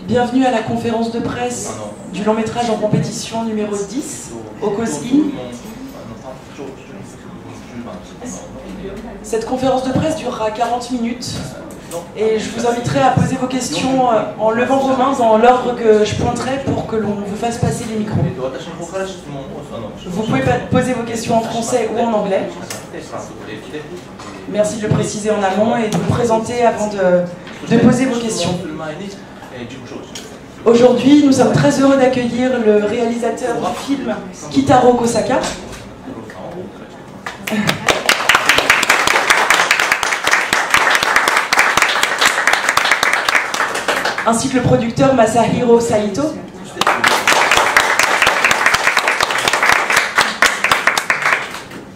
Bienvenue à la conférence de presse du long métrage en compétition numéro 10, Okos-in. Cette conférence de presse durera 40 minutes et je vous inviterai à poser vos questions en levant vos mains dans l'ordre que je pointerai pour que l'on vous fasse passer les micros. Vous pouvez poser vos questions en français ou en anglais. Merci de le préciser en amont et de vous présenter avant de poser vos questions. Aujourd'hui, nous sommes très heureux d'accueillir le réalisateur du film, Kitaro Kosaka. Ainsi que le producteur Masahiro Saito.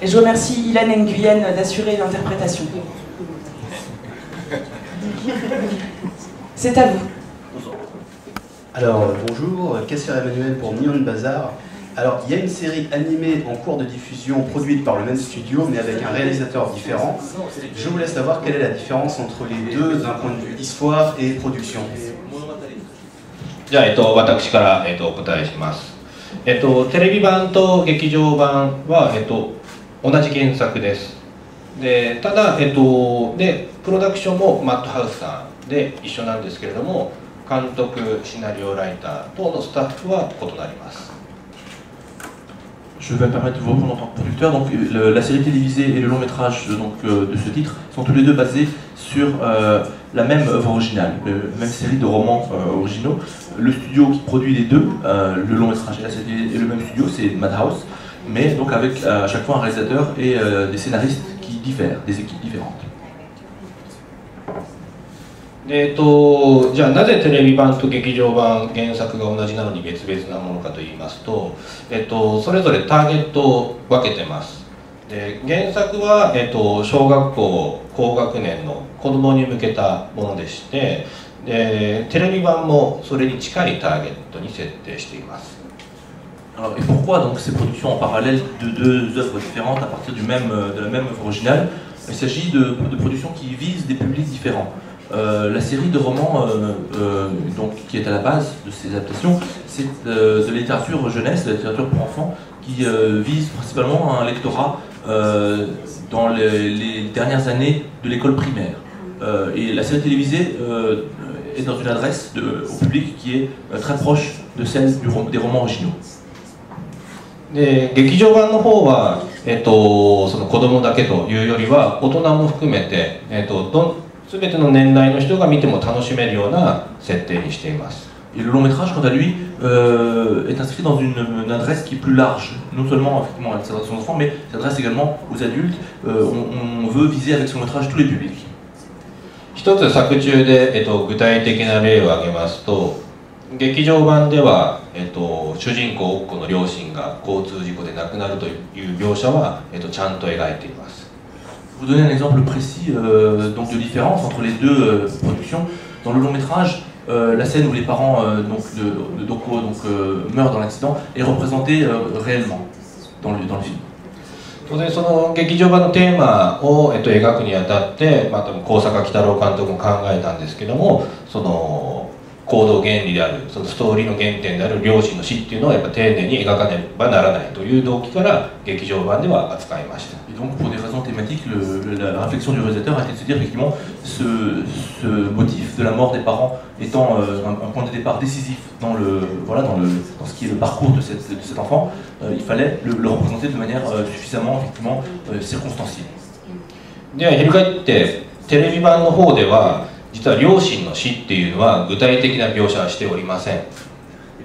Et je remercie Ilan Nguyen d'assurer l'interprétation. C'est à vous. Alors, bonjour, Kasser Emmanuel pour Neon Bazar. Alors, il y a une série animée en cours de diffusion produite par le même studio, mais avec un réalisateur différent. Je voulais savoir quelle est la différence entre les deux d'un point de vue histoire et production. じゃあ、私から、お答えします。テレビ版と劇場版は、同じ原作です。で、ただ、で、プロダクションもマッドハウスさんで一緒なんですけれども、監督、シナリオライター等のスタッフは異なります。Je vais me permettre de vous répondre en tant que producteur. Donc, la série télévisée et le long métrage de ce titre sont tous les deux basés sur la même œuvre originale, la même série de romans originaux. Le studio qui produit les deux, le long métrage et la série, est le même studio, c'est Madhouse, mais donc avec à chaque fois un réalisateur et des scénaristes qui diffèrent, des équipes différentes. じゃあなぜテレビ版と劇場版原作が同じなのに別々なものかといいますと、それぞれターゲットを分けてます。で、原作は、小学校高学年の子どもに向けたものでして、でテレビ版もそれに近いターゲットに設定しています。Alors, et pourquoi donc ces productions en parallèle de deux œuvres différentes à partir de la même œuvre originale? Il s'agit de productions qui visent des publics différents. La série de romans donc, qui est à la base de ces adaptations, c'est de la littérature jeunesse, de la littérature pour enfants, qui vise principalement un lectorat dans les dernières années de l'école primaire. Et la série télévisée est dans une adresse au public qui est très proche de celle des romans originaux. で劇場版の方は、その子供だけというよりは大人も含めて、全ての年代の人が見ても楽しめるような設定にしています。Et le long métrage, quant à lui, est inscrit dans une adresse qui est plus large. Non seulement effectivement, elle s'adresse aux enfants, mais s'adresse également aux adultes. On veut viser avec ce long métrage tous les publics. 一つ作中で、具体的な例を挙げますと、劇場版では、主人公おっこの両親が交通事故で亡くなるという描写は、ちゃんと描いています。Pour vous donner un exemple précis donc de différence entre les deux productions, dans le long métrage, la scène où les parents de Doko meurent dans l'accident est représentée réellement dans le film. 当然その劇場版のテーマを、描くにあたって、多分高坂喜太郎監督も考えたんですけども、その行動原理である、そのストーリーの原点である両親の死っていうのはやっぱ丁寧に描かねばならないという動機から劇場版では扱いました。Et donc pour des raisons thématiques, la réflexion du réalisateur a été de se dire effectivement ce motif de la mort des parents étant un point de départ décisif dans ce qui est le parcours de cet enfant, il fallait le représenter de manière suffisamment effectivement circonstanciée. では翻ってテレビ版の方では実は両親の死っていうのは具体的な描写はしておりません。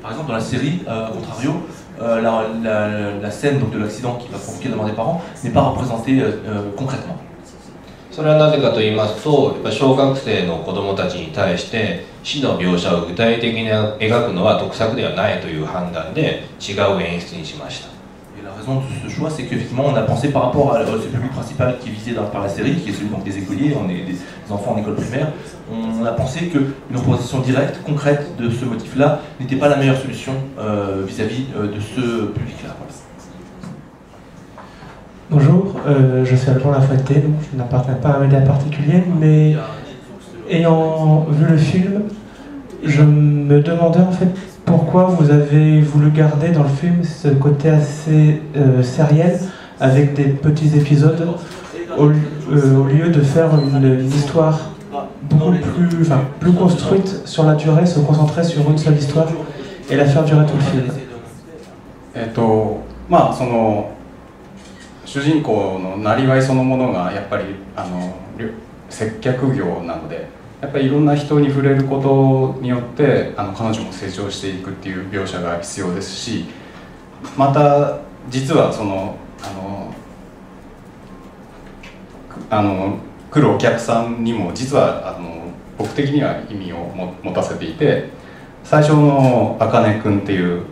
Par exemple dans la série, à contrario, la scène donc, de l'accident qui va provoquer la mort des parents n'est pas représentée concrètement. それはなぜかと言いますと、やっぱ小学生の子どもたちに対して死の描写を具体的に描くのは得策ではないという判断で違う演出にしました。 Et la raison de ce choix, c'est qu'effectivement, on a pensé par rapport à ce public principal qui est visé par la série, qui est celui donc, des écoliers, des enfants en école primaire, on a pensé qu'une représentation directe, concrète de ce motif-là n'était pas la meilleure solution vis-à-vis de ce public-là. Voilà. Bonjour, je suis Alban Lafuente, donc je n'appartiens pas à un média particulier, mais ayant vu le film, je me demandais en fait pourquoi vous avez voulu garder dans le film ce côté assez sériel avec des petits épisodes au lieu de faire une histoire beaucoup plus construite sur la durée, se concentrer sur une seule histoire et la faire durer tout le film. まあその主人公のなりわいそのものがやっぱり接客業なので、やっぱりいろんな人に触れることによって彼女も成長していくっていう描写が必要ですし、また実はその来るお客さんにも実は僕的には意味を持たせていて、最初の茜君っていう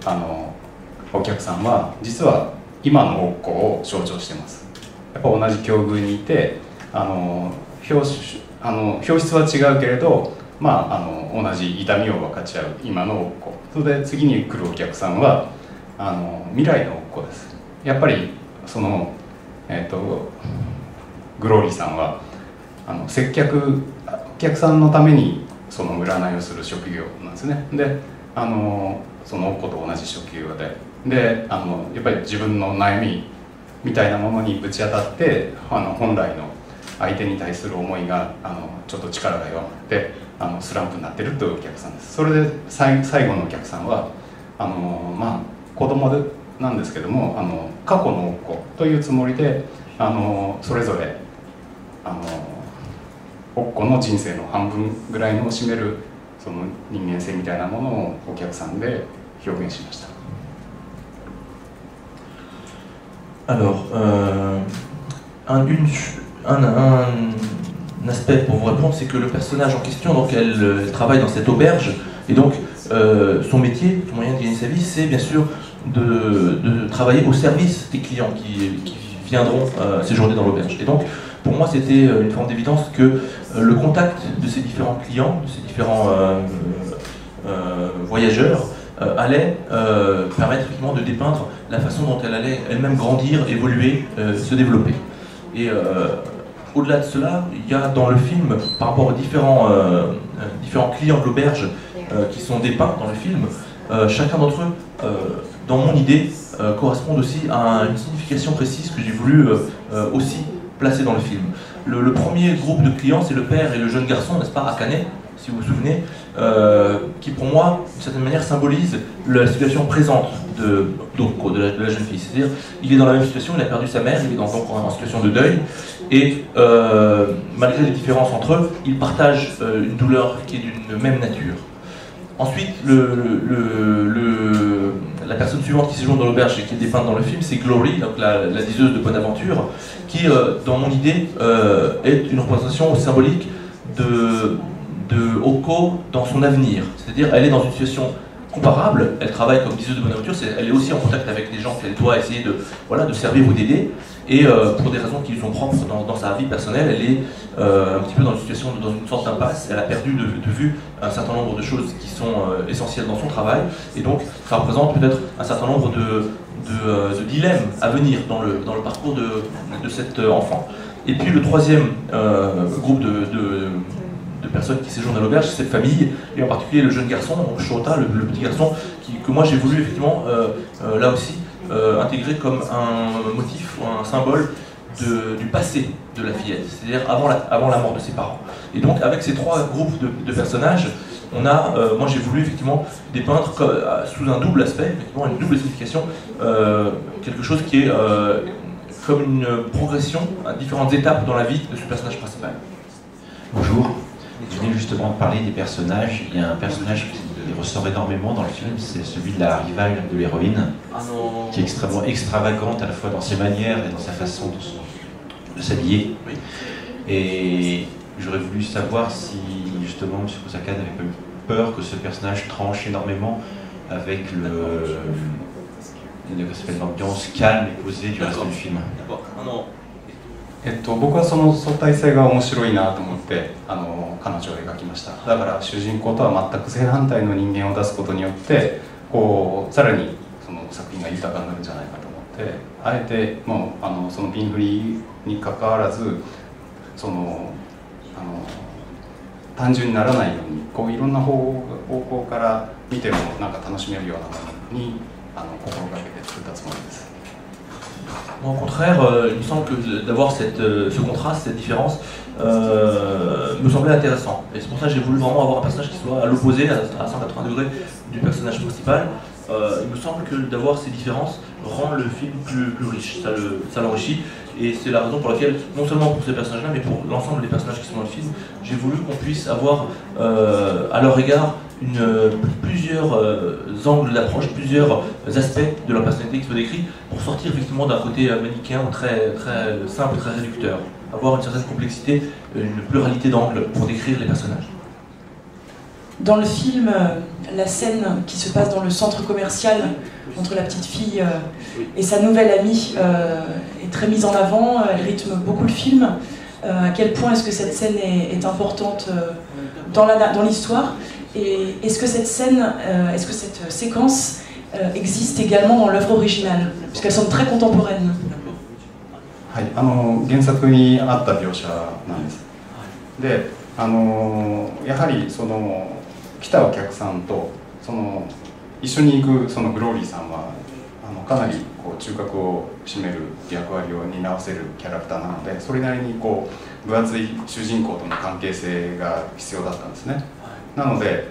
お客さんは実は今のおっ子を象徴してます。やっぱ同じ境遇にいて表室は違うけれど、まあ、同じ痛みを分かち合う今のおっ子、それで次に来るお客さんは未来のおっ子です。やっぱりその、グローリーさんは接客お客さんのためにその占いをする職業なんですね。でそのおっ子と同じ職業でやっぱり自分の悩みみたいなものにぶち当たって本来の相手に対する思いがちょっと力が弱まってスランプになってるというお客さんです。それで最後のお客さんはまあ子供なんですけども過去のおっ子というつもりでそれぞれおっ子の人生の半分ぐらいのを占めるその人間性みたいなものをお客さんで表現しました。Alors, un aspect pour vous répondre, c'est que le personnage en question, donc elle travaille dans cette auberge, et donc son métier, son moyen de gagner sa vie, c'est bien sûr de travailler au service des clients qui viendront séjourner dans l'auberge. Et donc, pour moi, c'était une forme d'évidence que le contact de ces différents clients, de ces différents voyageurs, allait permettre effectivement de dépeindre la façon dont elle allait elle-même grandir, évoluer, se développer. Et au-delà de cela, il y a dans le film, par rapport aux différents clients de l'auberge qui sont dépeints dans le film, chacun d'entre eux, dans mon idée, correspondent aussi à une signification précise que j'ai voulu aussi placer dans le film. Le premier groupe de clients, c'est le père et le jeune garçon, n'est-ce pas, Akane, si vous vous souvenez, qui pour moi, d'une certaine manière, symbolise la situation présente de Doko, de la jeune fille. C'est-à-dire, il est dans la même situation, il a perdu sa mère, il est donc en situation de deuil, et malgré les différences entre eux, ils partagent une douleur qui est d'une même nature. Ensuite, la personne suivante qui séjourne dans l'auberge et qui est dépeinte dans le film, c'est Glory, donc la diseuse de Bonaventure, qui, dans mon idée, est une représentation symbolique de Oko dans son avenir. C'est-à-dire, elle est dans une situation comparable, elle travaille comme diseuse de Bonaventure, elle est aussi en contact avec des gens qu'elle doit essayer de servir ou d'aider, et pour des raisons qui lui sont propres dans sa vie personnelle, elle est un petit peu dans une sorte d'impasse, elle a perdu de vue un certain nombre de choses qui sont essentielles dans son travail, et donc ça représente peut-être un certain nombre de dilemmes à venir dans le parcours de cet enfant. Et puis le troisième groupe de personnes qui séjournent à l'auberge, c'est cette famille, et en particulier le jeune garçon, Shota, le petit garçon, que moi j'ai voulu effectivement, là aussi, intégrer comme un motif ou un symbole du passé de la fillette, c'est-à-dire avant la mort de ses parents. Et donc avec ces trois groupes de personnages, on a, moi j'ai voulu effectivement dépeindre sous un double aspect, effectivement une double signification, quelque chose qui est comme une progression à différentes étapes dans la vie de ce personnage principal. Bonjour. Je venais justement de parler des personnages. Il y a un personnage qui ressort énormément dans le film, c'est celui de la rivale de l'héroïne, qui est extrêmement extravagante à la fois dans ses manières et dans sa façon de s'habiller. Oui. Et j'aurais voulu savoir si justement M. Kosaka n'avait pas eu peur que ce personnage tranche énormément avec l'ambiance calme et posée du reste du film. 僕はその相対性が面白いなと思って彼女を描きました。だから主人公とは全く正反対の人間を出すことによってさらにその作品が豊かになるんじゃないかと思って、あえてもうそのピンフリにかかわらずその単純にならないようにこういろんな方向から見てもなんか楽しめるようなものに心がけて作ったつもりです。Au contraire, il me semble que d'avoir ce contraste, cette différence, me semblait intéressant. Et c'est pour ça que j'ai voulu vraiment avoir un personnage qui soit à l'opposé, à 180 degrés du personnage principal. Il me semble que d'avoir ces différences rend le film plus riche, ça l'enrichit. Et c'est la raison pour laquelle, non seulement pour ces personnages-là, mais pour l'ensemble des personnages qui sont dans le film, j'ai voulu qu'on puisse avoir à leur égard plusieurs angles d'approche, plusieurs aspects de leur personnalité qui soient décrits pour sortir effectivement d'un côté manichéen ou très simple, très réducteur. Avoir une certaine complexité, une pluralité d'angles pour décrire les personnages. Dans le film, la scène qui se passe dans le centre commercial entre la petite fille et sa nouvelle amie est très mise en avant, elle rythme beaucoup le film. À quel point est-ce que cette scène est importante dans l'histoire? Et est-ce que cette scène, est-ce que cette séquence existe également dans l'œuvre originale? Puisqu'elles sont très contemporaines. はい、原作にあった描写なんです。で、やはりその来たお客さんと一緒に行くそのグローリーさんはかなりこう中核を占める役割を担わせるキャラクターなので、それなりにこう分厚い主人公との関係性が必要だったんですね。なので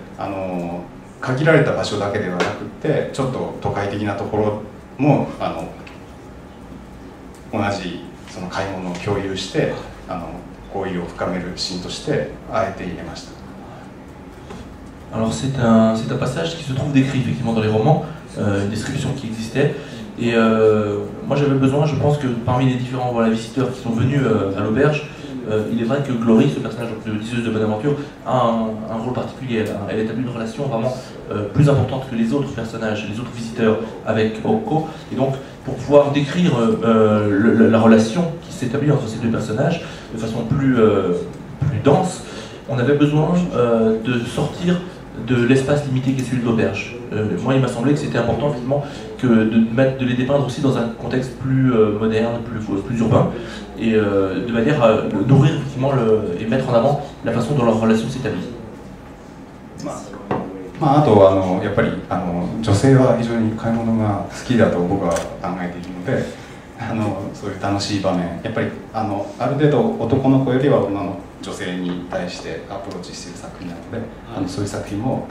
限られた場所だけではなくてちょっと都会的なところも同じその買い物を共有して交流を深めるシーンとしてあえて入れました。Alors c'est un passage qui se trouve décrit effectivement dans les romans, une description qui existait. Et moi j'avais besoin, je pense que parmi les différents visiteurs qui sont venus à l'auberge, il est vrai que Glory, ce personnage de diseuse de bonne aventure, a un rôle particulier. Elle établit une relation vraiment plus importante que les autres personnages, les autres visiteurs avec Oko. Et donc pour pouvoir décrire la relation qui s'établit entre ces deux personnages de façon plus dense, on avait besoin de sortir de l'espace limité qui est celui de l'auberge. Moi, il m'a semblé que c'était important effectivement de les dépeindre aussi dans un contexte plus moderne, plus urbain, et de manière à nourrir effectivement et mettre en avant la façon dont leur relation s'établit. あとやっぱり女性は非常に買い物が好きだと僕は考えているのでそういう楽しい場面やっぱりある程度男の子よりは女性に対してアプローチしている作品なのでそういう作品も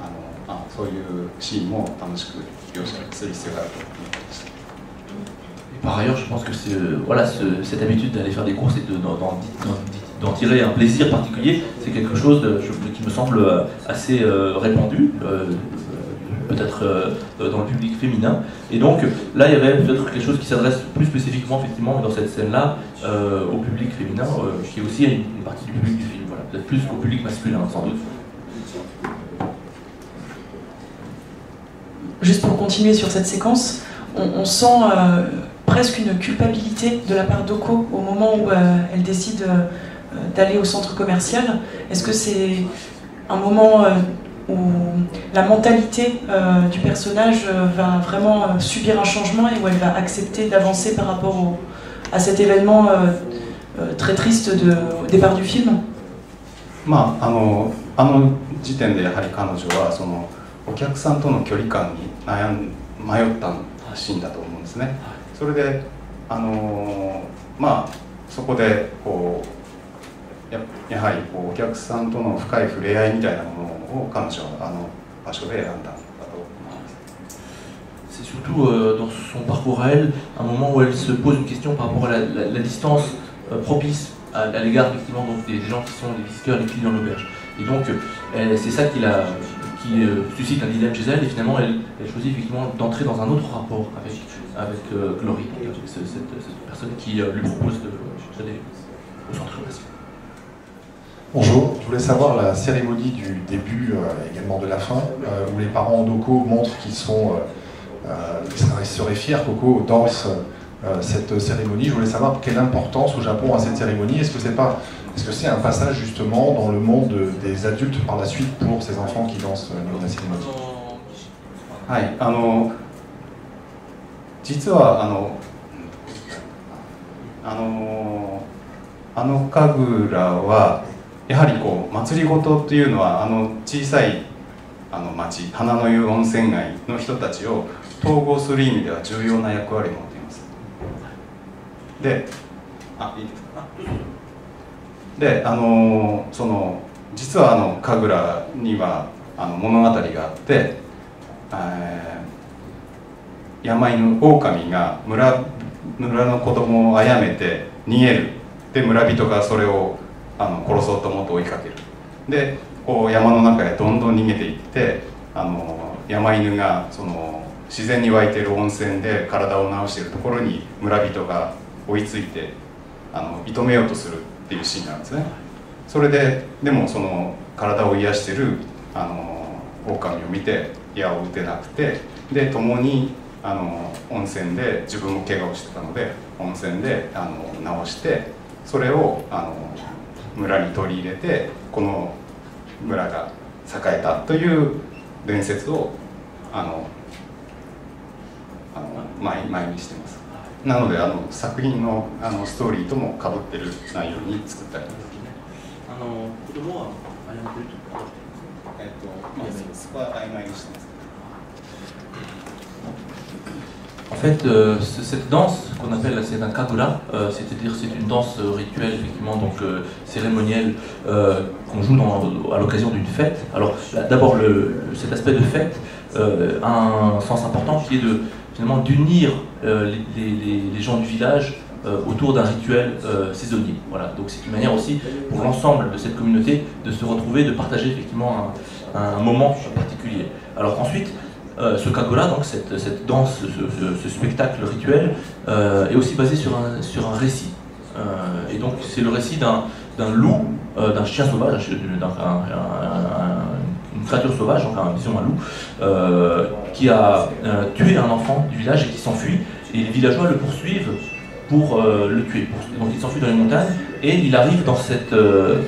そういうシーンも楽しく描写する必要があると思いました。Par ailleurs, je pense que cette habitude d'aller faire des courses et d'en tirer un plaisir particulier, c'est quelque chose qui me semble assez répandu, peut-être dans le public féminin. Et donc là, il y avait peut-être quelque chose qui s'adresse plus spécifiquement, effectivement, dans cette scène-là, au public féminin, qui est aussi une partie du public du film, voilà, peut-être plus qu'au public masculin, sans doute. Juste pour continuer sur cette séquence, on sent presque une culpabilité de la part d'Oko au moment où elle décide d'aller au centre commercial. Est-ce que c'est un moment où la mentalité du personnage va vraiment subir un changement et où elle va accepter d'avancer par rapport à cet événement très triste au départ du film? 時点でやはり彼女はそのお客さんとの距離感に迷ったシーンだと思うんですね。それでそこでこうやはりこうお客さんとの深い触れ合いみたいなものを彼女は場所で選んだんだと思います。C'est surtout dans son parcours à elle, un moment où elle se pose une question par rapport à la distance propice à l'égard effectivement donc des gens qui sont les visiteurs, les clients de l'auberge. Et donc c'est ça qui suscite un dilemme chez elle et finalement elle choisit effectivement d'entrer dans un autre rapport avec Glory, avec cette personne qui lui propose d'aller au centre commercial. Bonjour, je voulais savoir la cérémonie du début et également de la fin, où les parents d'Oko montrent qu'ils seraient fiers qu'Oko danse cette cérémonie. Je voulais savoir quelle importance au Japon a cette cérémonie. Est-ce que c'est un passage justement dans le monde des adultes par la suite pour ces enfants qui dansent au niveau de la cérémonie? はい、実は神楽はやはりこう祭りごとっていうのは小さい町花の湯温泉街の人たちを統合する意味では重要な役割を持っています。で、いいですか。で、その実は神楽には物語があって、山犬狼が村の子供を殺めて逃げる。で村人がそれを殺そうと思って追いかける。でこう山の中へどんどん逃げていって山犬がその自然に湧いている温泉で体を治しているところに村人が追いついて射止めようとするっていうシーンなんですね。それででもその体を癒している狼を見て矢を撃てなくて、で共に温泉で自分も怪我をしてたので温泉で治して、それを村に取り入れてこの村が栄えたという伝説を前にしてます。なので作品のストーリーともかぶってる内容に作ったりですね。子供はあやめてるとかそこは曖昧にしてます。En fait, cette danse qu'on appelle c'est un kagura, c'est-à-dire c'est une danse rituelle effectivement donc cérémonielle qu'on joue à l'occasion d'une fête. Alors d'abord cet aspect de fête a un sens important qui est finalement d'unir les gens du village autour d'un rituel saisonnier. Voilà, donc c'est une manière aussi pour l'ensemble de cette communauté de se retrouver, de partager effectivement un moment particulier. Alors ensuite, ce kagura, donc cette danse, ce spectacle rituel, est aussi basé sur un récit. Et donc c'est le récit d'un loup, d'un chien sauvage, une créature sauvage, donc disons un loup, qui a tué un enfant du village et qui s'enfuit. Et les villageois le poursuivent pour le tuer. Donc il s'enfuit dans les montagnes et il arrive dans ce lieu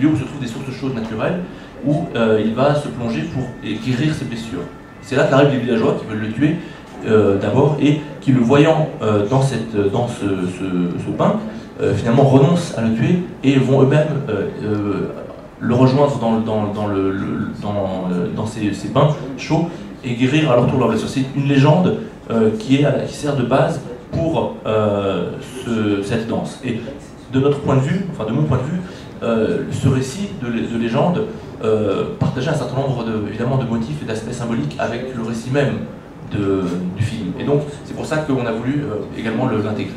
où se trouvent des sources chaudes naturelles, où il va se plonger pour guérir ses blessures. C'est là qu'arrivent les villageois qui veulent le tuer d'abord et qui, le voyant dans ce bain, finalement renoncent à le tuer et vont eux-mêmes le rejoindre dans ces bains chauds et guérir à leur tour leurs blessures. C'est une légende qui sert de base pour cette danse. Et de notre point de vue, enfin de mon point de vue, ce récit de légende partageait un certain nombre évidemment de motifs et d'aspects symboliques avec le récit même du film. Et donc c'est pour ça qu'on a voulu également l'intégrer.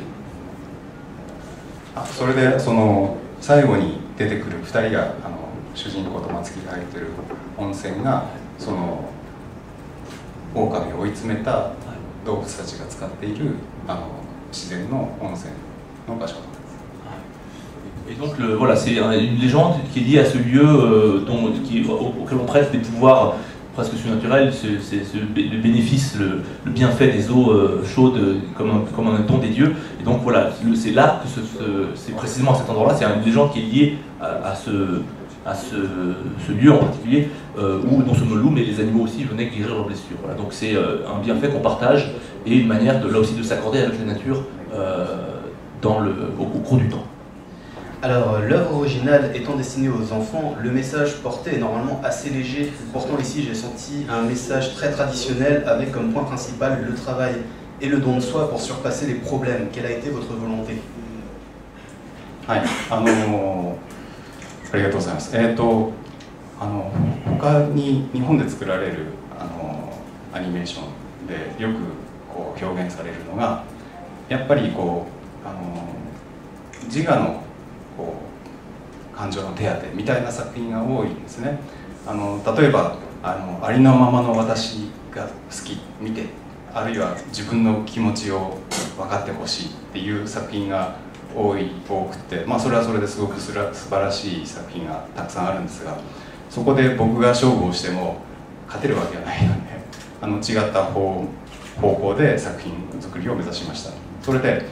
それで最後に出てくる2人が主人公と松木が入ってる温泉がその狼を追い詰めた動物たちが使っている自然の温泉の場所。Et donc voilà, c'est une légende qui est liée à ce lieu auquel on prête des pouvoirs presque surnaturels, le bénéfice, le bienfait des eaux chaudes comme un don des dieux. Et donc voilà, c'est là que c'est précisément à cet endroit-là, c'est une légende qui est liée à ce lieu en particulier, où non seulement le loup mais les animaux aussi venaient guérir leurs blessures. Voilà, donc c'est un bienfait qu'on partage et une manière là aussi de s'accorder avec la nature au cours du temps. Alors, l'œuvre originale étant destinée aux enfants, le message porté est normalement assez léger. Pourtant, ici, j'ai senti un message très traditionnel avec comme point principal le travail et le don de soi pour surpasser les problèmes. Quelle a été votre volonté? はい、ありがとうございます。他に日本で作られるアニメーションでよくこう表現されるのが、やっぱりこう自我の感情の手当てみたいな作品が多いんですね。例えばありのままの私が好き見て、あるいは自分の気持ちを分かってほしいっていう作品が多くて、まあ、それはそれですごく素晴らしい作品がたくさんあるんですが、そこで僕が勝負をしても勝てるわけがないので、違った方向で作品作りを目指しました。それで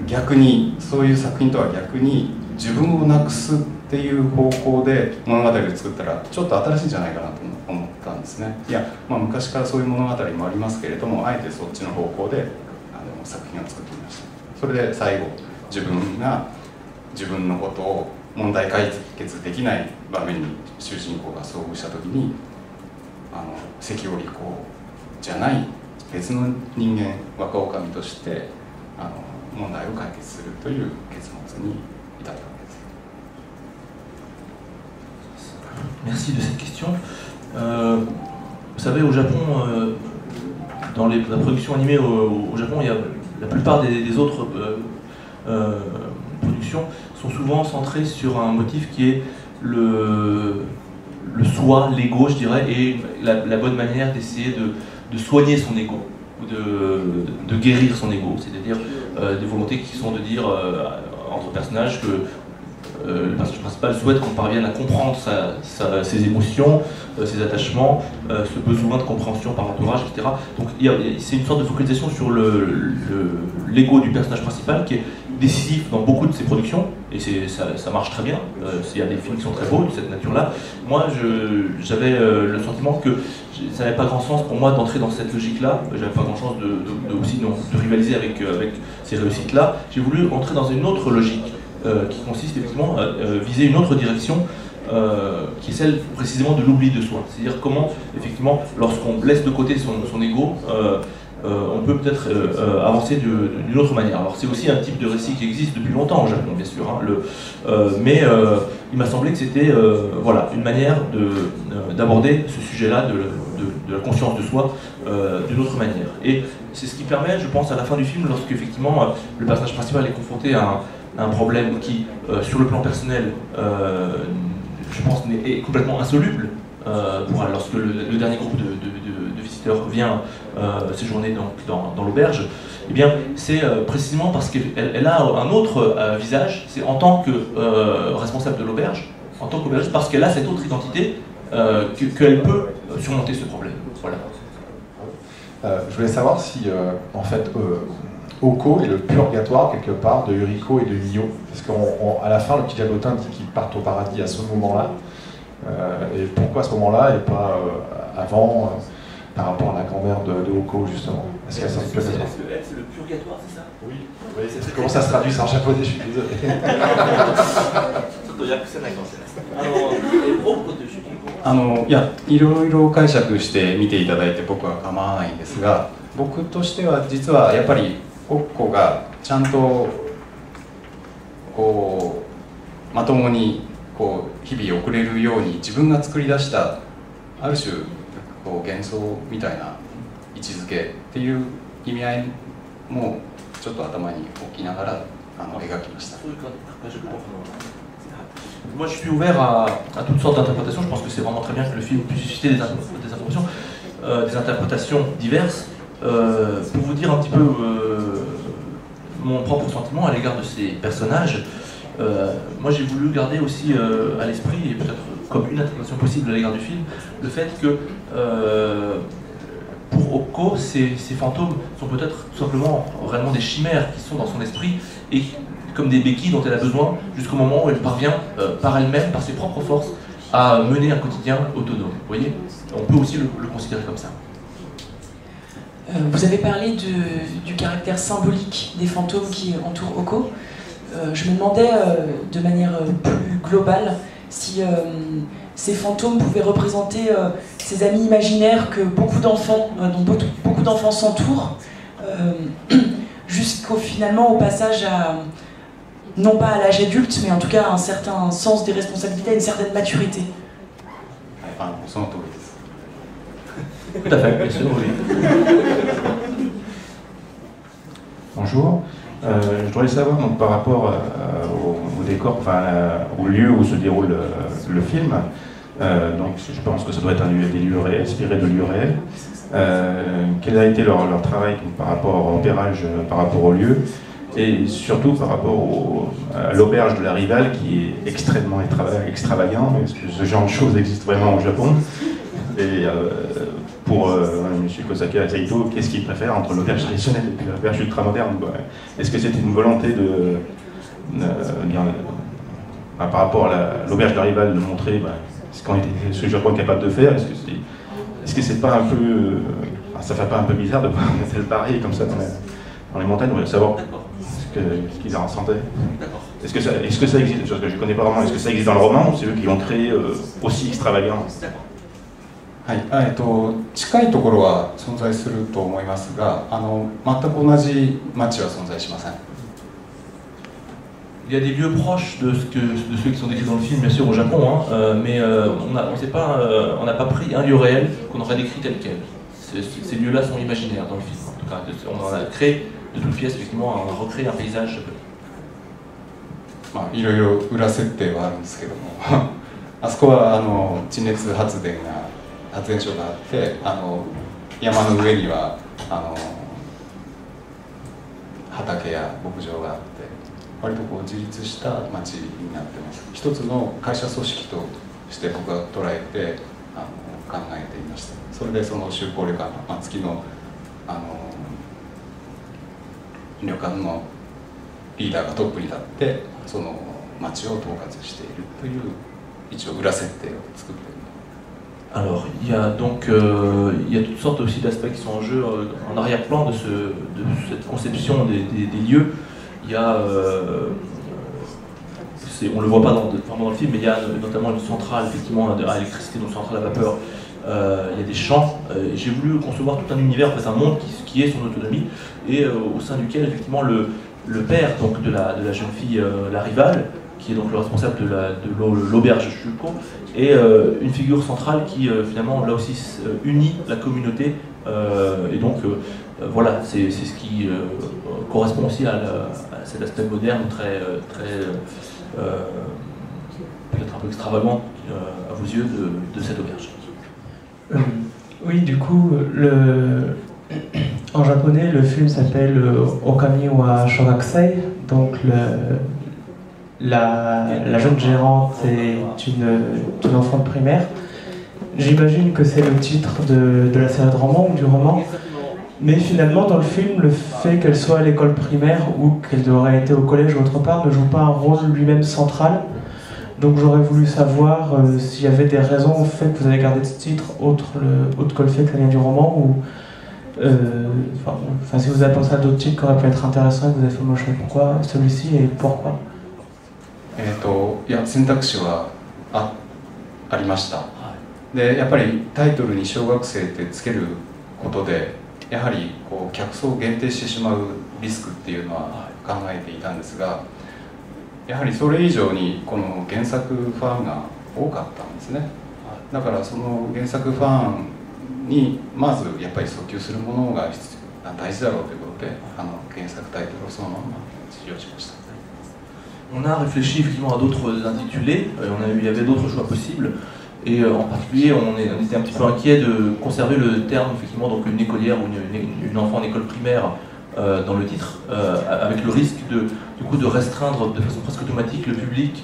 逆にそういう作品とは逆に自分をなくすっていう方向で物語を作ったらちょっと新しいんじゃないかなと思ったんですね。いや、まあ、昔からそういう物語もありますけれども、あえてそっちの方向で作品を作ってみました。それで最後自分が自分のことを問題解決できない場面に主人公が遭遇した時に関織子じゃない別の人間若女将として問題を解決するという結末に至ったわけです。Merci de cette question. Vous savez, au Japon, dans la production animée au Japon, il y a, la plupart des autres productions sont souvent centrées sur un motif qui est le soi, l'ego, je dirais, et la bonne manière d'essayer de soigner son ego, ou de guérir son ego, c'est-à-dire des volontés qui sont de dire entre personnages que le personnage principal souhaite qu'on parvienne à comprendre ses émotions, ses attachements, ce besoin de compréhension par l'entourage, etc. Donc c'est une sorte de focalisation sur l'ego du personnage principal qui est décisif dans beaucoup de ses productions, et ça marche très bien. Il y a des films qui sont très beaux de cette nature-là. Moi, j'avais le sentiment que ça n'avait pas grand sens pour moi d'entrer dans cette logique-là. J'avais pas grand chance aussi de rivaliser avec ces réussites-là. J'ai voulu entrer dans une autre logique qui consiste effectivement à viser une autre direction qui est celle précisément de l'oubli de soi. C'est-à-dire comment, effectivement, lorsqu'on laisse de côté son ego, on peut peut-être avancer d'une autre manière. Alors c'est aussi un type de récit qui existe depuis longtemps au Japon, bien sûr, hein, mais il m'a semblé que c'était voilà, une manière d'aborder ce sujet-là de la conscience de soi d'une autre manière. Et c'est ce qui permet, je pense, à la fin du film, lorsque effectivement le personnage principal est confronté à un problème qui, sur le plan personnel, je pense, est complètement insoluble pour elle. Lorsque le dernier groupe de visiteurs vient séjourner dans l'auberge, eh bien, c'est précisément parce qu'elle a un autre visage, c'est en tant que responsable de l'auberge, en tant qu'aubergiste, parce qu'elle a cette autre identité qu'elle peut surmonter ce problème. Voilà. Je voulais savoir si, en fait, Oko est le purgatoire quelque part de Yuriko et de Mio, parce qu'à la fin le petit diablotin dit qu'ils partent au paradis à ce moment-là, et pourquoi à ce moment-là et pas avant par rapport à la grand-mère de Oko justement. Est-ce qu'elle s'en peut-être? Est-ce que c'est le purgatoire, c'est ça? Oui, comment ça se traduit ça en japonais, je suis désolé. いや、いろいろ解釈して見ていただいて僕は構わないんですが、僕としては実はやっぱりオッコがちゃんとこうまともにこう日々送れるように自分が作り出したある種こう幻想みたいな位置づけっていう意味合いもちょっと頭に置きながら描きました。Moi, je suis ouvert à toutes sortes d'interprétations. Je pense que c'est vraiment très bien que le film puisse susciter des interprétations diverses. Pour vous dire un petit peu mon propre sentiment à l'égard de ces personnages, moi j'ai voulu garder aussi à l'esprit, et peut-être comme une interprétation possible à l'égard du film, le fait que pour Oko, ces fantômes sont peut-être tout simplement réellement des chimères qui sont dans son esprit et comme des béquilles dont elle a besoin jusqu'au moment où elle parvient par elle-même, par ses propres forces, à mener un quotidien autonome. Vous voyez, on peut aussi le considérer comme ça. Vous avez parlé du caractère symbolique des fantômes qui entourent Oko. Je me demandais de manière plus globale si ces fantômes pouvaient représenter ces amis imaginaires que beaucoup d'enfants, dont beaucoup d'enfants s'entourent, jusqu'au finalement au passage à, non pas à l'âge adulte, mais en tout cas à un certain sens des responsabilités, à une certaine maturité. Tout à fait, bien sûr, oui. Bonjour. Je voudrais savoir donc, par rapport au décor, enfin au lieu où se déroule le film. Donc je pense que ça doit être des lieux réels, inspiré de lieux réels. Quel a été leur travail par rapport au repérage, par rapport au lieu, et surtout par rapport à l'auberge de la Rivale qui est extrêmement extravagant. Est-ce que ce genre de choses existe vraiment au Japon? Et pour M. Kosaka Saito, qu'est-ce qu'il préfère entre l'auberge traditionnelle et l'auberge ultra-moderne? Est-ce que c'était une volonté par rapport à l'auberge de la Rivale de montrer ce que le Japon est capable de faire? Est-ce que c'est pas un peu... ça fait pas un peu bizarre de mettre pareil comme ça dans les montagnes? On voudrait savoir ce qu'ils en ressentaient. Est-ce que ça existe? Parce que je ne connais pas vraiment. Est-ce que ça existe dans le roman ou c'est eux qui l'ont créé aussi extravagant? はい、近いところは存在すると思いますが、全く同じ町は存在しません。 Il y a des lieux proches de ceux qui sont décrits dans le film, bien sûr, au Japon, hein, mais on n'a pas pris un lieu réel qu'on aurait décrit tel quel. Ces lieux-là sont imaginaires dans le film. En tout cas, on en a créé de toutes pièces, effectivement, on a recréé un paysage japonais. まあいろいろ裏設定はあるんですけども、あそこは地熱発電所があって、山の上には畑や牧場があって。 割とこう自立した町になってます。一つの会社組織として僕が捉えて考えていました。それでその就航旅館の月の旅館のリーダーがトップに立ってその町を統括しているという一応裏設定を作っている。 Alors, il y a donc il y a toutes sortes aussi d'aspects qui sont en jeu en arrière-plan de cette conception des lieux. Il y a, on le voit pas vraiment dans le film, mais il y a notamment une centrale effectivement à électricité, une centrale à vapeur. Il y a des champs. J'ai voulu concevoir tout un univers, en fait, un monde qui est son autonomie et au sein duquel effectivement le père donc de la jeune fille, la rivale, qui est donc le responsable de l'auberge Shuko, est une figure centrale qui finalement là aussi unit la communauté et donc voilà, c'est ce qui correspond aussi à cet aspect moderne, très peut-être un peu extravagant à vos yeux de cette auberge. Oui, du coup, en japonais, le film s'appelle Okami wa Shogakusei, donc la jeune gérante est une enfant de primaire. J'imagine que c'est le titre de la série de romans ou du roman. Mais finalement, dans le film, le fait qu'elle soit à l'école primaire ou qu'elle aurait été au collège ou autre part ne joue pas un rôle lui-même central. Donc j'aurais voulu savoir s'il y avait des raisons au fait que vous avez gardé ce titre, autre que le fait que ça vient du roman, ou si vous avez pensé à d'autres titres qui auraient pu être intéressants et que vous avez fait le choix. Pourquoi celui-ci et pourquoi? いや選択肢はありました。でやっぱりタイトルに小学生ってつけることでやはりこう客層を限定してしまうリスクっていうのは考えていたんですが、やはりそれ以上にこの原作ファンが多かったんですね。だからその原作ファンにまずやっぱり訴求するものが大事だろうということで原作タイトルをそのまま使用しました。 On a réfléchi effectivement à d'autres intitulés, il y avait d'autres choix possibles, et en particulier on était un petit peu inquiet de conserver le terme effectivement donc une écolière ou une enfant en école primaire dans le titre, avec le risque de restreindre de façon presque automatique le public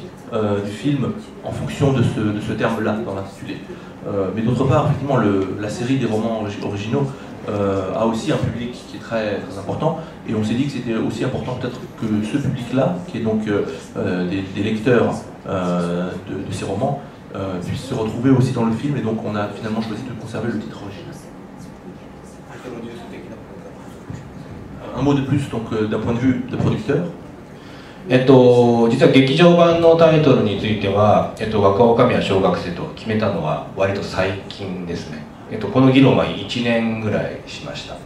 du film en fonction de ce terme-là dans l'intitulé. Mais d'autre part, effectivement, la série des romans originaux a aussi un public qui est très, très important, et on s'est dit que c'était aussi important peut-être que ce public-là, qui est donc des lecteurs de ces romans, puisse se retrouver aussi dans le film, et donc on a finalement choisi de conserver le titre original. Un mot de plus donc d'un point de vue de producteur. 実は劇場版のタイトルについては、若女将は小学生と決めたのは割と最近ですね。この議論は1年ぐらいしました。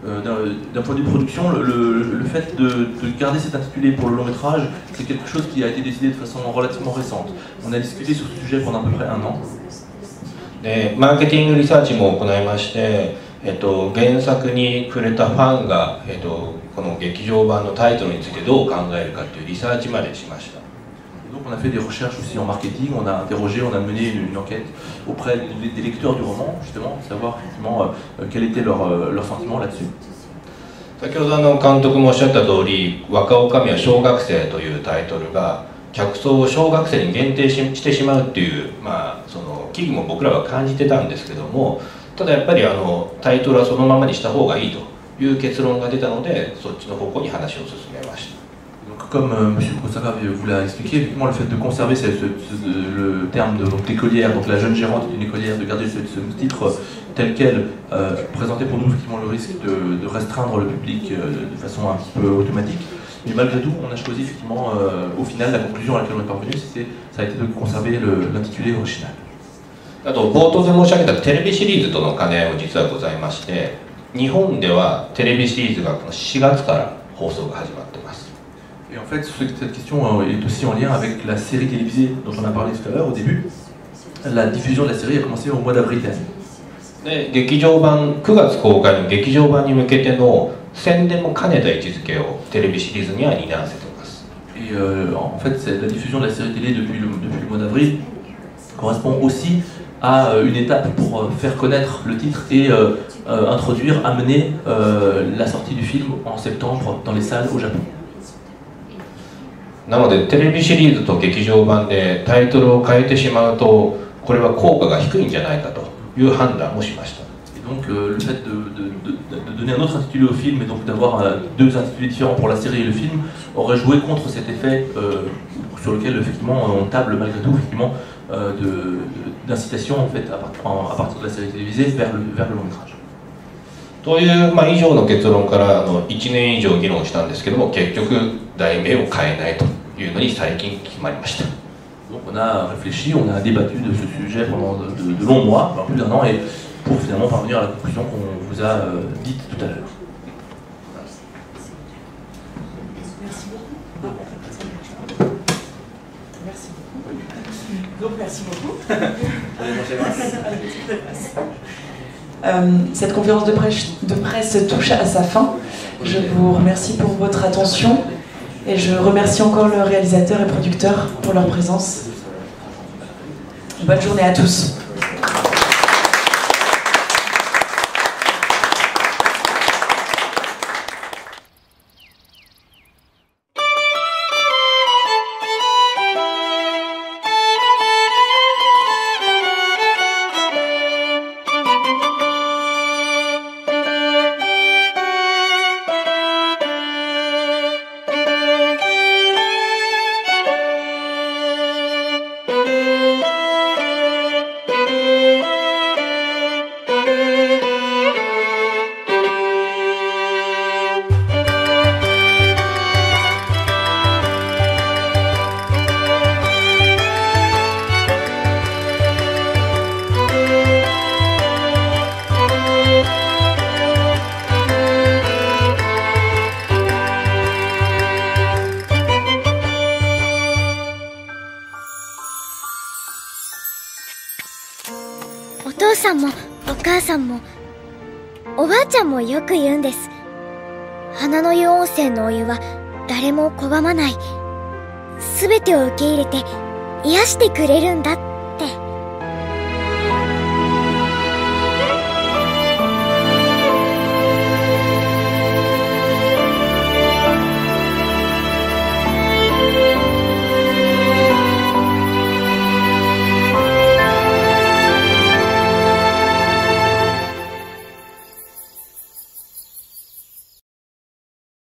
D'un point de vue production, le fait de garder cet intitulé pour le long métrage, c'est quelque chose qui a été décidé de façon relativement récente. On a discuté sur ce sujet pendant à peu près un an. でマーケティングリサーチも行いまして、原作に触れたファンが、この劇場版のタイトルについてどう考えるかというリサーチまでしました。 Donc on a fait des recherches aussi en marketing, on a interrogé, on a mené une enquête auprès des lecteurs du roman, justement, pour savoir effectivement quel était leur sentiment là-dessus. 先ほど監督もおっしゃった通り、若女将は小学生というタイトルが客層を小学生に限定してしまうっていう、その危惧も僕らは感じてたんですけども、ただやっぱりタイトルはそのままにした方がいいという結論が出たので、そっちの方向に話を進めました。 Comme M. Kurosawa vous l'a expliqué, effectivement le fait de conserver le terme d'écolière, donc la jeune gérante d'une écolière, de garder ce titre tel quel, présentait pour nous effectivement le risque de restreindre le public de façon un petit peu automatique. Mais malgré tout, on a choisi effectivement, au final, la conclusion à laquelle on est parvenu, ça a été de conserver l'intitulé original. あと冒頭で申し上げたテレビシリーズとの兼ね合いも実はございまして、日本ではテレビシリーズがこの4月から放送が始まっています。 Et en fait, cette question est aussi en lien avec la série télévisée dont on a parlé tout à l'heure au début. La diffusion de la série a commencé au mois d'avril dernier. で劇場版9月公開の劇場版に向けての宣伝も兼ねた位置づけをテレビシリーズには担わせています。 Et en fait, la diffusion de la série télé depuis le mois d'avril correspond aussi à une étape pour faire connaître le titre et introduire, amener la sortie du film en septembre dans les salles au Japon. なのでテレビシリーズと劇場版でタイトルを変えてしまうとこれは効果が低いんじゃないかという判断もしました。 Et donc le fait de donner un autre intitulé au film et donc d'avoir deux intitulés différents pour la série et le film aurait joué contre cet effet sur lequel effectivement on table malgré tout effectivement d'incitation en fait à partir de la série télévisée vers le long métrage. という、以上の結論から1年以上議論したんですけども結局題名を変えないというのに最近決まりました。 Donc on a réfléchi, on a débattu de ce sujet pendant de longs mois, plus d'1 an, et pour finalement parvenir à la conclusion qu'on vous a dite tout à l'heure. Merci beaucoup. Cette conférence de presse touche à sa fin. Je vous remercie pour votre attention et je remercie encore le réalisateur et producteur pour leur présence. Bonne journée à tous. お父さんもお母さんもおばあちゃんもよく言うんです。花の湯温泉のお湯は誰も拒まない。すべてを受け入れて癒してくれるんだって。